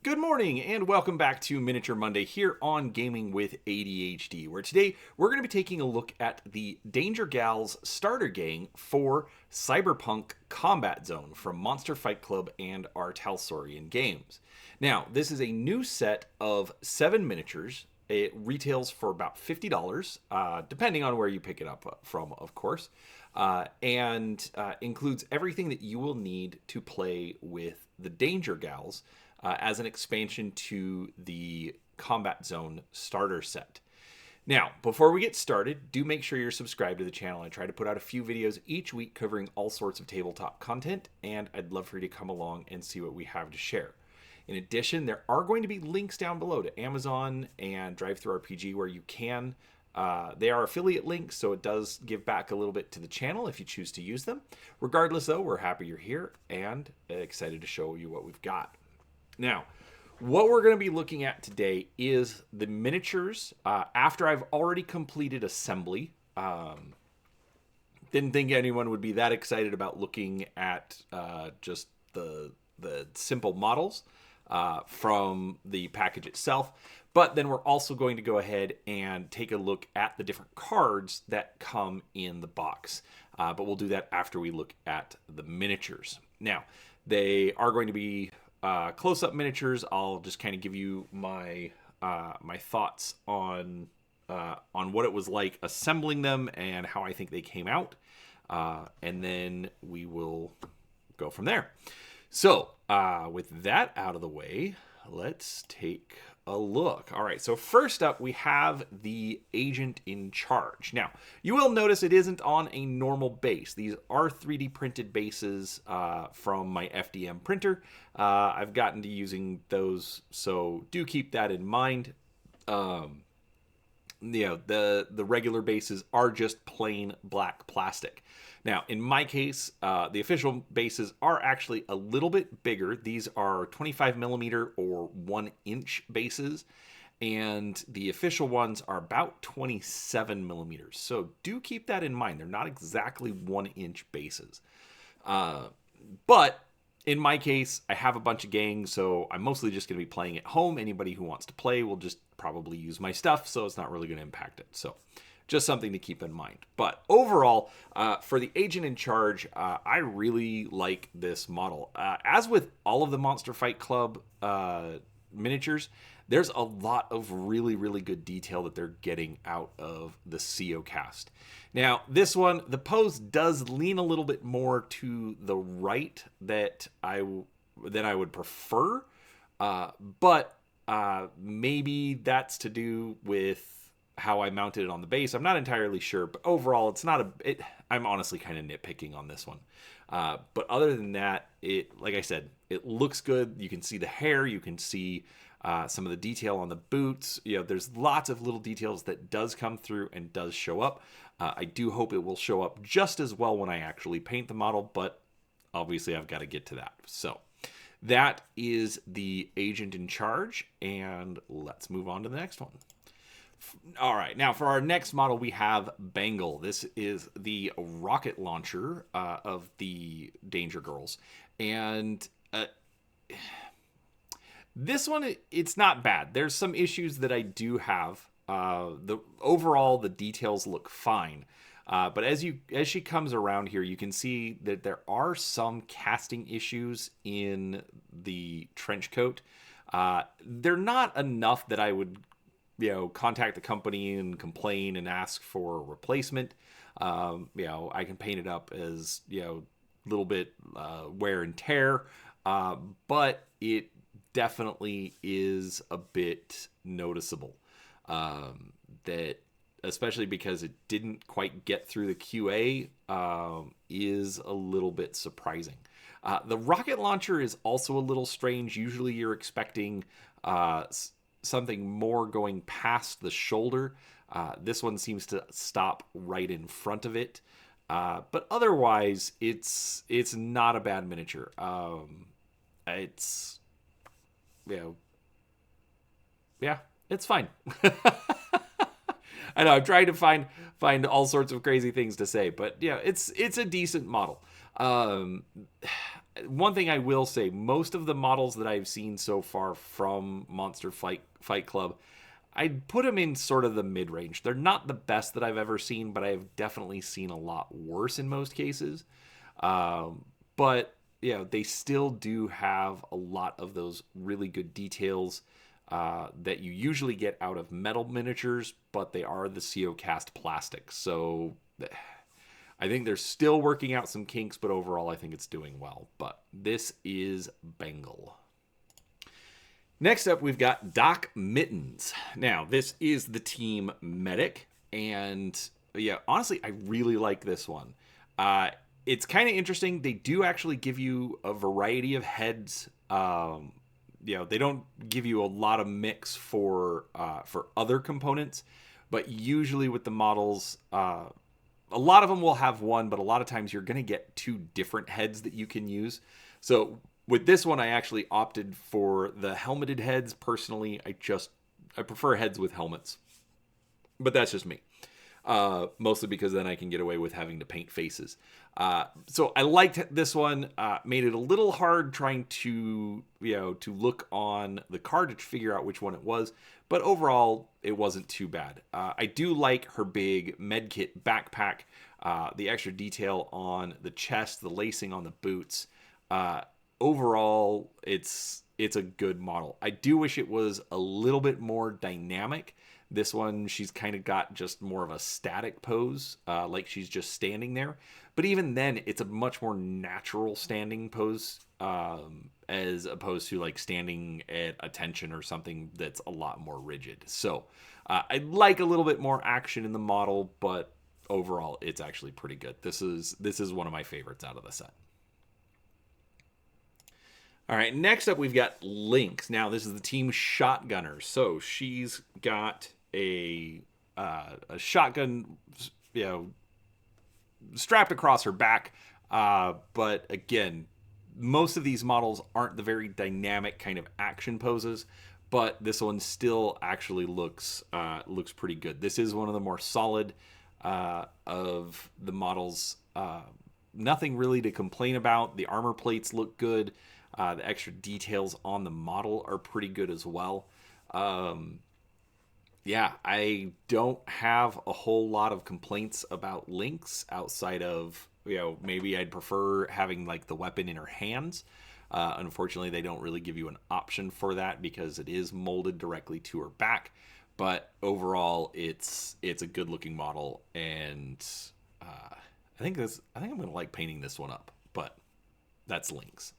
Good morning and welcome back to Miniature Monday here on Gaming with ADHD, where today we're going to be taking a look at the Danger Gals starter gang for Cyberpunk Combat Zone from Monster Fight Club and our Talsorian games. Now, this is a new set of 7 miniatures. It retails for about $50, depending on where you pick it up from, of course, and includes everything that you will need to play with the Danger Gals as an expansion to the Combat Zone starter set. Now, before we get started, do make sure you're subscribed to the channel. I try to put out a few videos each week covering all sorts of tabletop content, and I'd love for you to come along and see what we have to share. In addition, there are going to be links down below to Amazon and DriveThruRPG where you can. They are affiliate links, so it does give back a little bit to the channel if you choose to use them. Regardless, though, we're happy you're here and excited to show you what we've got. Now, what we're going to be looking at today is the miniatures after I've already completed assembly. Didn't think anyone would be that excited about looking at just the simple models from the package itself. But then we're also going to go ahead and take a look at the different cards that come in the box. But we'll do that after we look at the miniatures. Now, they are going to be close-up miniatures. I'll just kind of give you my my thoughts on what it was like assembling them and how I think they came out, and then we will go from there. So with that out of the way, let's take a look. All right, so first up we have the agent in charge. Now, you will notice it isn't on a normal base. These are 3D printed bases from my FDM printer. I've gotten to using those, so do keep that in mind. The regular bases are just plain black plastic. Now, in my case, the official bases are actually a little bit bigger. These are 25 millimeter or 1 inch bases, and the official ones are about 27 millimeters. So do keep that in mind. They're not exactly 1 inch bases. But in my case, I have a bunch of gangs, so I'm mostly just going to be playing at home. Anybody who wants to play will just probably use my stuff, so it's not really going to impact it. So just something to keep in mind. But overall, for the agent in charge, I really like this model. As with all of the Monster Fight Club miniatures, there's a lot of really, really good detail that they're getting out of the CO cast. Now, this one, the pose does lean a little bit more to the right than I would prefer, but maybe that's to do with how I mounted it on the base. I'm not entirely sure, but overall, it's not I'm honestly kind of nitpicking on this one. But other than that, like I said, it looks good. You can see the hair, you can see some of the detail on the boots. There's lots of little details that does come through and does show up. I do hope it will show up just as well when I actually paint the model, but obviously I've got to get to that. So that is the agent in charge, and let's move on to the next one. All right, now for our next model, we have Bengal. This is the rocket launcher of the Danger Girls. And this one, it's not bad. There's some issues that I do have. Overall, the details look fine. But as she comes around here, you can see that there are some casting issues in the trench coat. They're not enough that I would contact the company and complain and ask for a replacement. I can paint it up as, little bit wear and tear, but it definitely is a bit noticeable. That, especially because it didn't quite get through the QA, is a little bit surprising. The rocket launcher is also a little strange. Usually you're expecting something more going past the shoulder. This one seems to stop right in front of it. But otherwise, it's not a bad miniature. It's, it's fine. I know, I'm trying to find all sorts of crazy things to say, but it's a decent model. one thing I will say, most of the models that I've seen so far from Monster Fight Club, I'd put them in sort of the mid-range. They're not the best that I've ever seen, but I've definitely seen a lot worse in most cases. But they still do have a lot of those really good details that you usually get out of metal miniatures, but they are the CO cast plastic. So I think they're still working out some kinks, but overall I think it's doing well. But this is Bengal. Next up, we've got Doc Mittens. Now, this is the team medic, and honestly, I really like this one. It's kind of interesting. They do actually give you a variety of heads. They don't give you a lot of mix for other components, but usually with the models, a lot of them will have one, but a lot of times you're going to get two different heads that you can use. So with this one, I actually opted for the helmeted heads. Personally, I prefer heads with helmets, but that's just me. Mostly because then I can get away with having to paint faces. So I liked this one. Made it a little hard trying to look on the card to figure out which one it was, but overall it wasn't too bad. I do like her big medkit backpack, the extra detail on the chest, the lacing on the boots. Overall, it's a good model. I do wish it was a little bit more dynamic. This one, she's kind of got just more of a static pose, like she's just standing there. But even then, it's a much more natural standing pose, as opposed to like standing at attention or something that's a lot more rigid. So I'd like a little bit more action in the model, but overall, it's actually pretty good. This is one of my favorites out of the set. All right, next up we've got Lynx. Now this is the team shotgunner. So she's got a shotgun, strapped across her back. But again, most of these models aren't the very dynamic kind of action poses, but this one still actually looks pretty good. This is one of the more solid of the models. Nothing really to complain about. The armor plates look good. The extra details on the model are pretty good as well. I don't have a whole lot of complaints about Lynx outside of, maybe I'd prefer having like the weapon in her hands. Unfortunately, they don't really give you an option for that because it is molded directly to her back. But overall, it's a good looking model, and I think I'm gonna like painting this one up. But that's Lynx.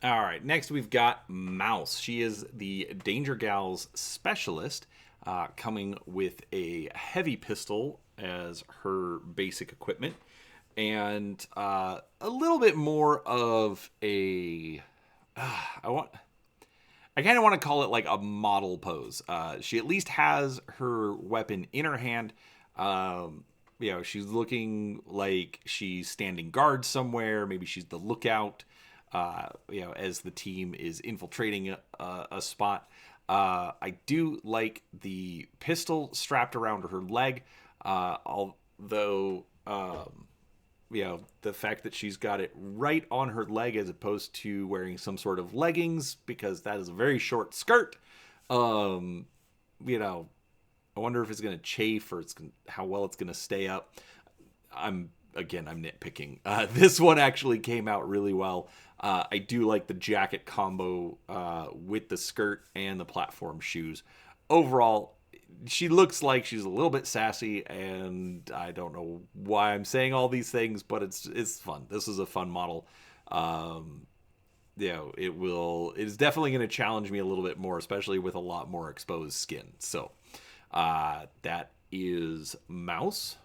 All right, next we've got Mouse. She is the Danger Gals specialist, coming with a heavy pistol as her basic equipment, and a little bit more of a I kind of want to call it like a model pose. She at least has her weapon in her hand. She's looking like she's standing guard somewhere. Maybe she's the lookout. As the team is infiltrating a spot. I do like the pistol strapped around her leg, although, the fact that she's got it right on her leg as opposed to wearing some sort of leggings, because that is a very short skirt. I wonder if it's going to chafe or how well it's going to stay up. I'm nitpicking. This one actually came out really well. I do like the jacket combo with the skirt and the platform shoes. Overall, she looks like she's a little bit sassy, and I don't know why I'm saying all these things, but it's fun. This is a fun model. It is definitely going to challenge me a little bit more, especially with a lot more exposed skin. So that is Mouse.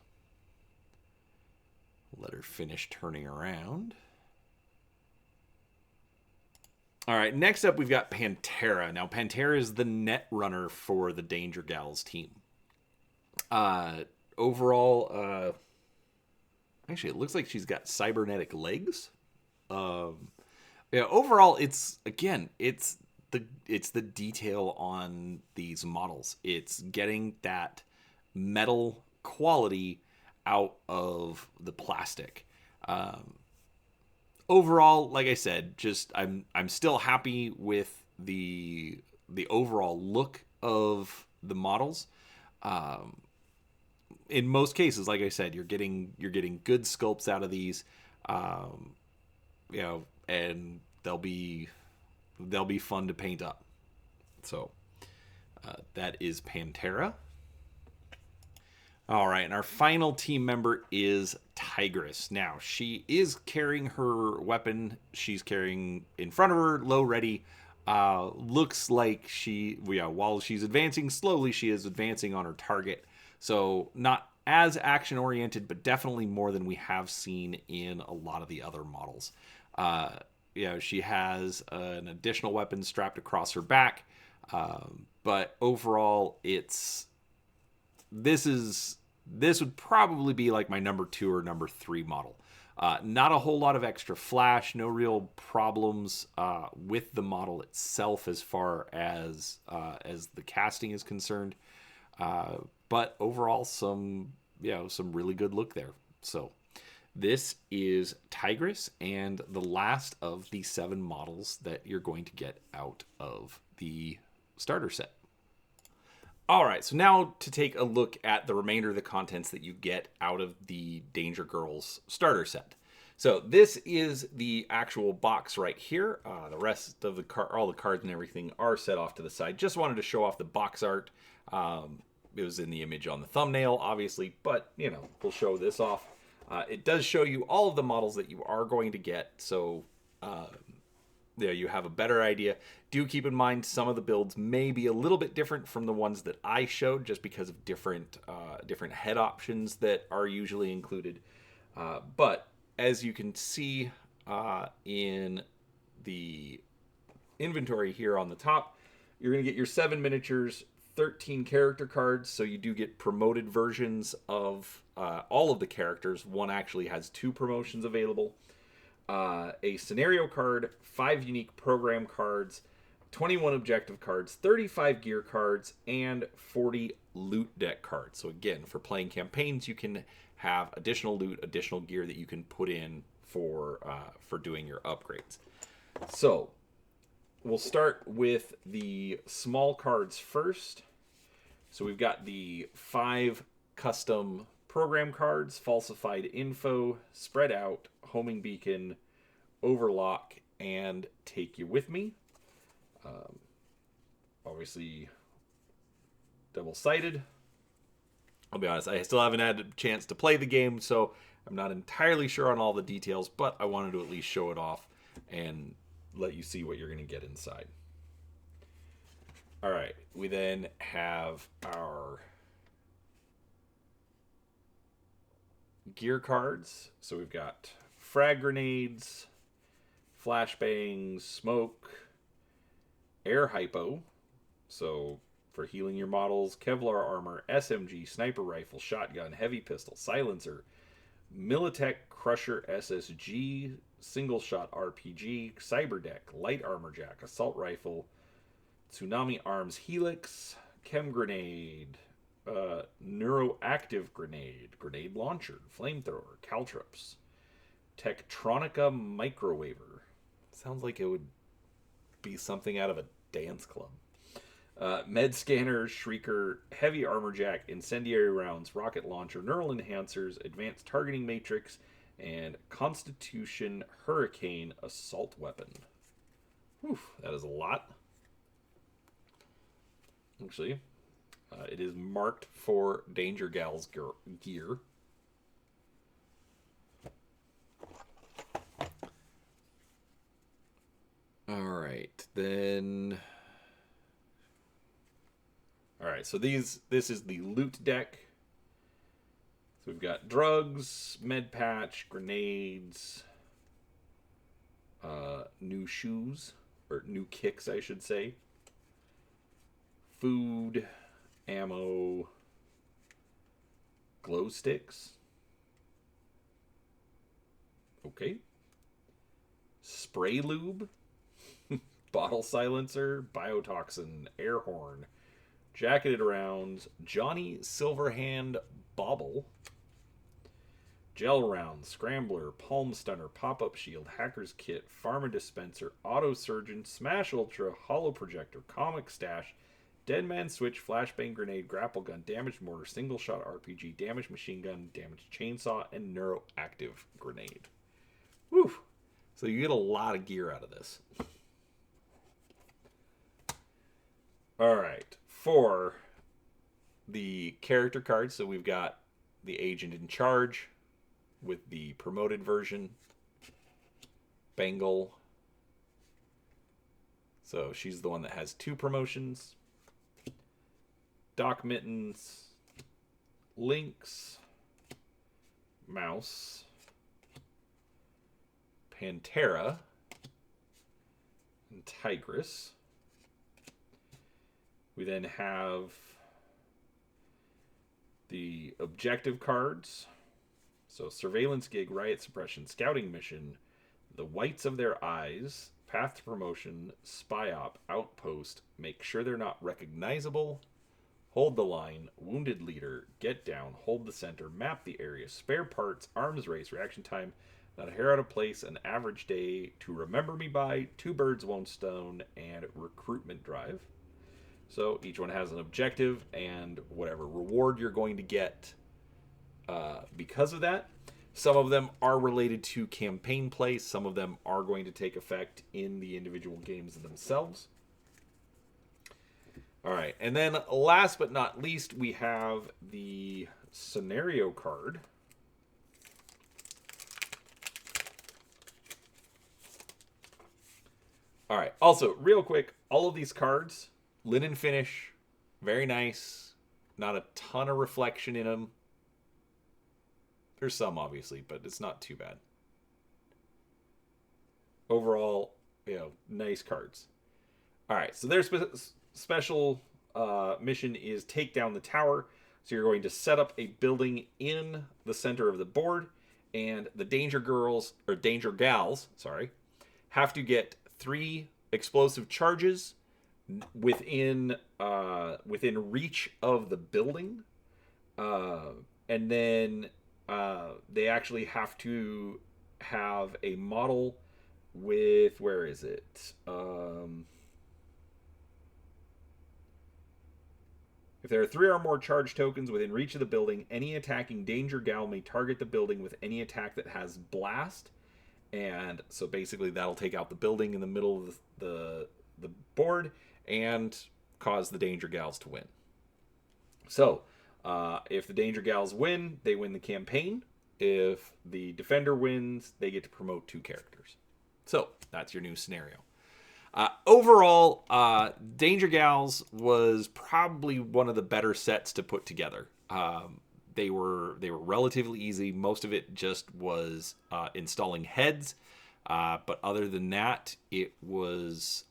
Let her finish turning around. All right, next up we've got Pantera. Now, Pantera is the net runner for the Danger Gals team. Overall, actually, it looks like she's got cybernetic legs. Overall, it's the detail on these models. It's getting that metal quality out of the plastic. overall, like I said, just I'm still happy with the overall look of the models. Um, in most cases, like I said, you're getting good sculpts out of these, um, and they'll be fun to paint up. So that is Pantera. All right, and our final team member is Tigress. Now, she is carrying her weapon. She's carrying in front of her, low ready. Looks like while she's advancing slowly, she is advancing on her target. So, not as action oriented, but definitely more than we have seen in a lot of the other models. She has an additional weapon strapped across her back. But overall, this would probably be like my number 2 or number 3 model. Not a whole lot of extra flash, no real problems with the model itself as far as the casting is concerned. But overall, some really good look there. So this is Tigress, and the last of the 7 models that you're going to get out of the starter set. All right, so now to take a look at the remainder of the contents that you get out of the Danger Girls starter set. So this is the actual box right here. The rest of all the cards and everything are set off to the side. Just wanted to show off the box art. It was in the image on the thumbnail, obviously, but we'll show this off. It does show you all of the models that you are going to get, so you have a better idea. Do keep in mind some of the builds may be a little bit different from the ones that I showed, just because of different head options that are usually included. But as you can see in the inventory here on the top, you're going to get your 7 miniatures, 13 character cards, so you do get promoted versions of all of the characters. One actually has 2 promotions available. A scenario card, 5 unique program cards, 21 objective cards, 35 gear cards, and 40 loot deck cards. So again, for playing campaigns, you can have additional loot, additional gear that you can put in for doing your upgrades. So we'll start with the small cards first. So we've got the 5 custom program cards: falsified info, spread out, homing beacon, overlock, and take you with me. Obviously double-sided. I'll be honest, I still haven't had a chance to play the game, so I'm not entirely sure on all the details, but I wanted to at least show it off and let you see what you're going to get inside. All right, we then have our gear cards. So we've got frag grenades, flashbangs, smoke, air hypo, so for healing your models, Kevlar armor, SMG, sniper rifle, shotgun, heavy pistol, silencer, Militech Crusher SSG, single shot RPG, cyberdeck, light armor jack, assault rifle, tsunami arms helix, chem grenade, neuroactive grenade, grenade launcher, flamethrower, caltrops, Tektronica microwaver. Sounds like it would be something out of a dance club. Med scanner, shrieker, heavy armor jack, incendiary rounds, rocket launcher, neural enhancers, advanced targeting matrix, and Constitution Hurricane assault weapon. Whew, that is a lot. Actually, it is marked for Danger Gal's gear. All right, then. All right, so this is the loot deck. So we've got drugs, med patch, grenades, new shoes, or new kicks, I should say, food, ammo, glow sticks. Okay. Spray lube, bottle silencer, biotoxin, air horn, jacketed rounds, Johnny Silverhand bauble, gel round, scrambler, palm stunner, pop-up shield, hacker's kit, pharma dispenser, auto surgeon, smash ultra, hollow projector, comic stash, dead man switch, flashbang grenade, grapple gun, damage mortar, single shot RPG, damage machine gun, damage chainsaw, and neuroactive grenade. Woo! So you get a lot of gear out of this. Alright, for the character cards, so we've got the agent in charge with the promoted version, Bengal. So she's the one that has 2 promotions. Doc Mittens, Lynx, Mouse, Pantera, and Tigress. We then have the objective cards. So surveillance gig, riot suppression, scouting mission, the whites of their eyes, path to promotion, spy op, outpost, make sure they're not recognizable, hold the line, wounded leader, get down, hold the center, map the area, spare parts, arms race, reaction time, not a hair out of place, an average day to remember me by, 2 birds, 1 stone, and recruitment drive. So each one has an objective and whatever reward you're going to get because of that. Some of them are related to campaign play. Some of them are going to take effect in the individual games themselves. All right, and then last but not least, we have the scenario card. All right, also, real quick, all of these cards, linen finish, very nice. Not a ton of reflection in them. There's some, obviously, but it's not too bad. Overall, nice cards. All right, so their special mission is take down the tower. So you're going to set up a building in the center of the board, and the danger gals, have to get 3 explosive charges within reach of the building, and then they actually have to have a model with, where is it? If there are 3 or more charge tokens within reach of the building, any attacking danger gal may target the building with any attack that has blast. And so basically that'll take out the building in the middle of the board and cause the danger gals to win. So if the danger gals win, they win the campaign. If the defender wins, they get to promote 2 characters. So that's your new scenario. Overall, Danger Gals was probably one of the better sets to put together. They were relatively easy. Most of it just was installing heads, but other than that, it was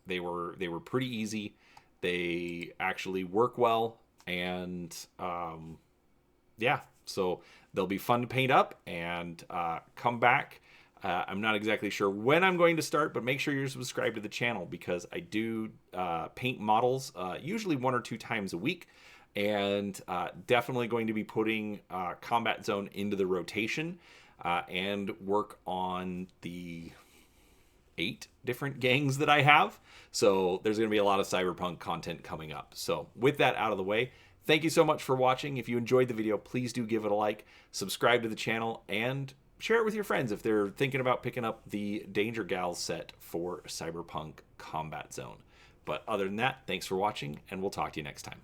they were pretty easy. They actually work well, and yeah, so they'll be fun to paint up and come back. I'm not exactly sure when I'm going to start, but make sure you're subscribed to the channel because I do paint models usually 1 or 2 times a week, and definitely going to be putting Combat Zone into the rotation and work on the 8 different gangs that I have. So there's going to be a lot of Cyberpunk content coming up. So with that out of the way, thank you so much for watching. If you enjoyed the video, please do give it a like, subscribe to the channel, and share it with your friends if they're thinking about picking up the Danger Gals set for Cyberpunk Combat Zone. But other than that, thanks for watching, and we'll talk to you next time.